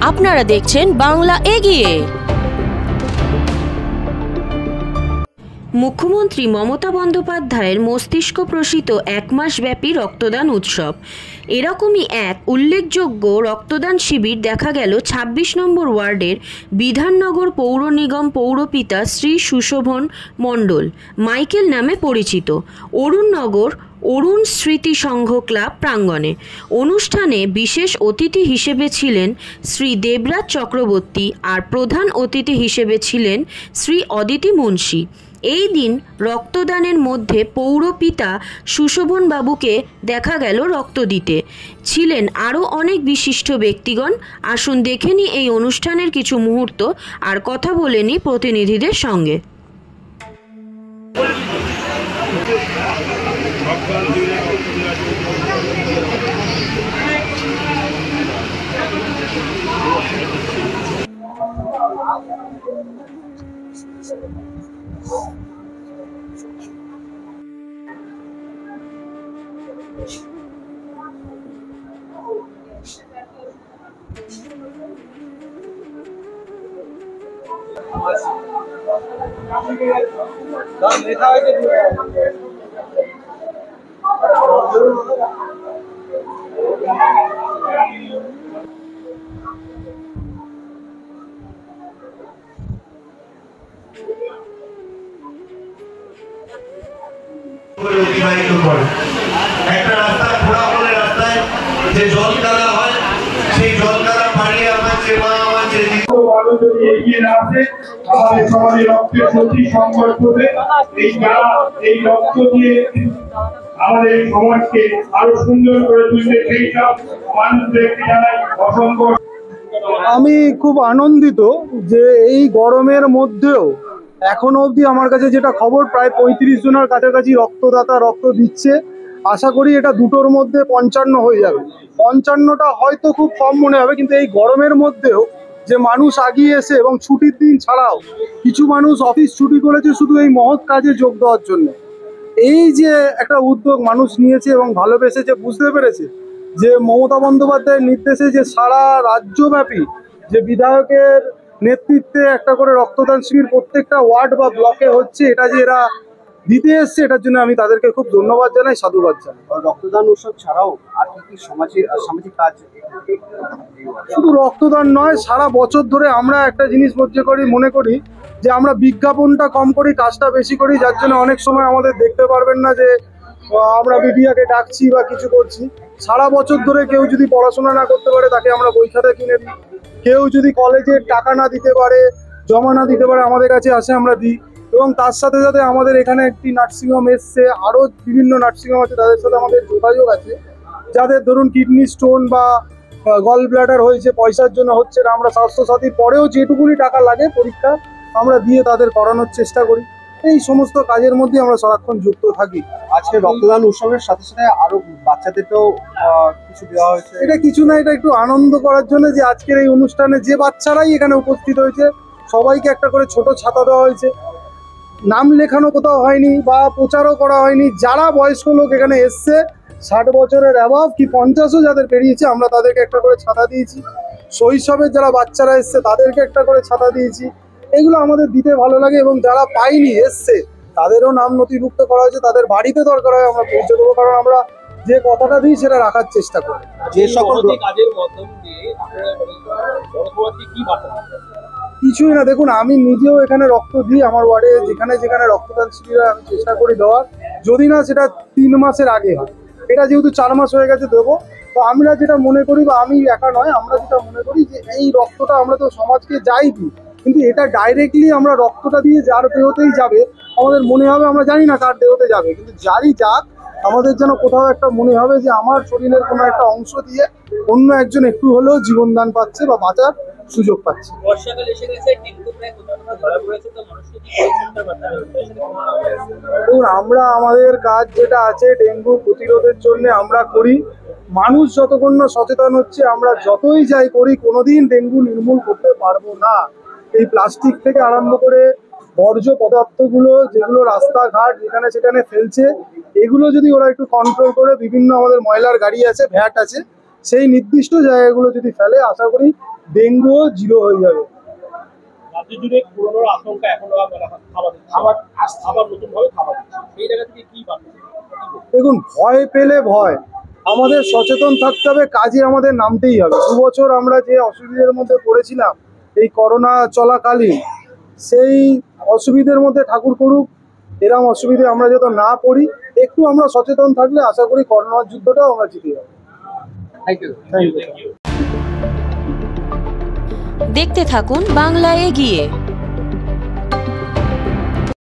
আপনারা দেখছেন বাংলা এগিয়ে। মুখ্যমন্ত্রী মমতা বন্দ্যোপাধ্যায়ের মস্তিষ্ক প্রসূত এক মাসব্যাপী রক্তদান উৎসব। এরকমই এক উল্লেখযোগ্য রক্তদান শিবির দেখা গেল ২৬ নম্বর ওয়ার্ডের বিধাননগর পৌর নিগম পৌরপিতা শ্রী সুশোভন মণ্ডল মাইকেল নামে পরিচিত অরুণনগর অরুণ স্মৃতি সংঘ ক্লাব প্রাঙ্গণে। অনুষ্ঠানে বিশেষ অতিথি হিসেবে ছিলেন শ্রী দেবরাজ চক্রবর্তী আর প্রধান অতিথি হিসেবে ছিলেন শ্রী অদিতি মুন্সি। এই দিন রক্তদানের মধ্যে পৌরপিতা সুশোভন বাবুকে দেখা গেল রক্ত দিতে। ছিলেন আরও অনেক বিশিষ্ট ব্যক্তিগণ। আসুন দেখে নিই এই অনুষ্ঠানের কিছু মুহূর্ত আর কথা বলে নিই প্রতিনিধিদের সঙ্গে। অতিবাহিত করে একটা রাস্তা খোঁড়া হলে রাস্তায় যে জল কাদা হয় সেই জল কাদা পাড়িয়ে আমার যে মা আমার যে মানুষ যদি এগিয়ে না আসে আমাদের সমাজে রক্তের সত্যি সংকট হবে। এই রক্ত দিয়ে আমাদের সমাজকে আরো সুন্দর করে তুলতে সেই সব মানুষদেরকে জানাই অসংখ্য। আমি খুব আনন্দিত যে এই গরমের মধ্যেও এখনো অবধি আমার কাছে যেটা খবর প্রায় ৩৫ জনের কাছাকাছি রক্তদাতা রক্ত দিচ্ছে। আশা করি এটা দুটোর মধ্যে ৫৫ হয়ে যাবে। ৫৫টা হয়তো খুব কম মনে হবে, কিন্তু এই গরমের মধ্যেও যে মানুষ আগিয়ে এসে এবং ছুটির দিন ছাড়াও কিছু মানুষ অফিস ছুটি করেছে শুধু এই মহৎ কাজে যোগ দেওয়ার জন্য। এই যে একটা উদ্যোগ মানুষ নিয়েছে এবং ভালোবেসেছে, বুঝতে পেরেছে যে মমতা বন্দ্যোপাধ্যায়ের নির্দেশে যে সারা রাজ্যব্যাপী যে বিধায়কের নেতৃত্বে একটা করে রক্তদান শিবির প্রত্যেকটা ওয়ার্ড বা ব্লকে হচ্ছে, এটা যে এরা দিতে এসছে এটার জন্য আমি তাদেরকে খুব ধন্যবাদ জানাই, সাধুবাদ জানাই। রক্তদান উৎসব ছাড়াও আর কি সামাজিক কাজ? শুধু রক্তদান নয়, সারা বছর ধরে আমরা একটা জিনিস মনে করি যে আমরা বিজ্ঞাপনটা কম করি, কাজটা বেশি করি, যার জন্য অনেক সময় আমাদের দেখতে পারবেন না যে আমরা মিডিয়াকে ডাকছি বা কিছু করছি। সারা বছর ধরে কেউ যদি পড়াশোনা না করতে পারে তাকে আমরা বই খাতা কিনে দিই, কেউ যদি কলেজের টাকা না দিতে পারে, জমা না দিতে পারে, আমাদের কাছে আসে, আমরা দিই। এবং তার সাথে সাথে আমাদের এখানে একটি নার্সিংহোম এসছে, আরও বিভিন্ন নার্সিংহোম আছে, তাদের সাথে আমাদের যোগাযোগ আছে। যাদের ধরুন কিডনি স্টোন বা গল ব্লাডার হয়েছে, পয়সার জন্য হচ্ছে না, আমরা স্বাস্থ্যসাথীর পরেও যেটুকুনি টাকা লাগে পরীক্ষা আমরা দিয়ে তাদের করানোর চেষ্টা করি। এই সমস্ত কাজের মধ্যে আমরা সারাক্ষণ যুক্ত থাকি। আজকে রক্তদান উৎসবের সাথে সাথে আরো বাচ্চাদেরকেও কিছু দেওয়া হয়েছে। এটা কিছু না, এটা একটু আনন্দ করার জন্য যে আজকের এই অনুষ্ঠানে যে বাচ্চারাই এখানে উপস্থিত হয়েছে সবাইকে একটা করে ছোট ছাতা দেওয়া হয়েছে। নাম লেখানো কোথাও হয়নি বা প্রচারও করা হয়নি। যারা বয়স্ক লোক এখানে এসছে ৬০ বছরের অ্যাবাভ কি ৫০ও যাদের পেরিয়েছে আমরা তাদেরকে একটা করে ছাতা দিয়েছি। শৈশবের যারা বাচ্চারা এসছে তাদেরকে একটা করে ছাতা দিয়েছি। এগুলো আমাদের দিতে ভালো লাগে এবং যারা পায়নি এসছে তাদেরও নাম নথিভুক্ত করা হয়েছে, তাদের বাড়িতে দরকার হয় আমরা পৌঁছে দেবো, কারণ আমরা যে কথাটা দিই সেটা রাখার চেষ্টা করি। যে সকল কাজের মাধ্যম দিয়ে কিছুই না, দেখুন আমি নিজেও এখানে রক্ত দিই, আমার ওয়ার্ডে যেখানে যেখানে রক্তদান শিবির আমি চেষ্টা করি দেওয়ার, যদি না সেটা ৩ মাসের আগে হয়। এটা যেহেতু ৪ মাস হয়ে গেছে দেবো। তো আমরা যেটা মনে করি, বা আমি একা নয়, আমরা যেটা মনে করি যে এই রক্তটা আমরা তো সমাজকে যাই দিই, কিন্তু এটা ডাইরেক্টলি আমরা রক্তটা দিয়ে যার দেহতেই যাবে, আমাদের মনে হবে, আমরা জানি না কার দেহতে যাবে, কিন্তু যারই যাক আমাদের যেন কোথাও একটা মনে হবে যে আমার শরীরের কোনো একটা অংশ দিয়ে অন্য একজন একটু হলেও জীবনদান পাচ্ছে বা বাঁচার সুযোগ পাচ্ছে। দেখুন আমরা আমাদের কাজ যেটা আছে ডেঙ্গু প্রতিরোধের জন্য আমরা করি। মানুষ যতক্ষণ না সচেতন হচ্ছে, আমরা যতই যাই করি, কোনোদিন ডেঙ্গু নির্মূল করতে পারবো না। এই প্লাস্টিক থেকে আরম্ভ করে বর্জ্য পদার্থগুলো যেগুলো রাস্তাঘাট যেখানে সেখানে ফেলছে, এগুলো যদি ওরা একটু কন্ট্রোল করে, বিভিন্ন আমাদের ময়লার গাড়ি আছে, ভ্যাট আছে, সেই নির্দিষ্ট জায়গাগুলো যদি ফেলে আশা করি ডেঙ্গুও জিরো হয়ে যাবে। রাজ্য জুড়ে করোনার আশঙ্কা এখনো আবার নতুন ভাবে খাবার দিচ্ছে, সেই জায়গা থেকে কি বার্তা? দেখুন, ভয় পেলে ভয়, আমাদের সচেতন থাকতে হবে, কাজে আমাদের নামতেই হবে। 2 বছর আমরা যে অসুবিধার মধ্যে পড়েছিলাম এই করোনা চলাকালীন, সেই অসুবিধার মধ্যে ঠাকুর করুক এরকম অসুবিধে আমরা যত না পড়ি, একটু আমরা সচেতন থাকলে আশা করি করোনার যুদ্ধটাও আমরা জিতে যাবো। Thank you. দেখতে থাকুন বাংলা এগিয়ে।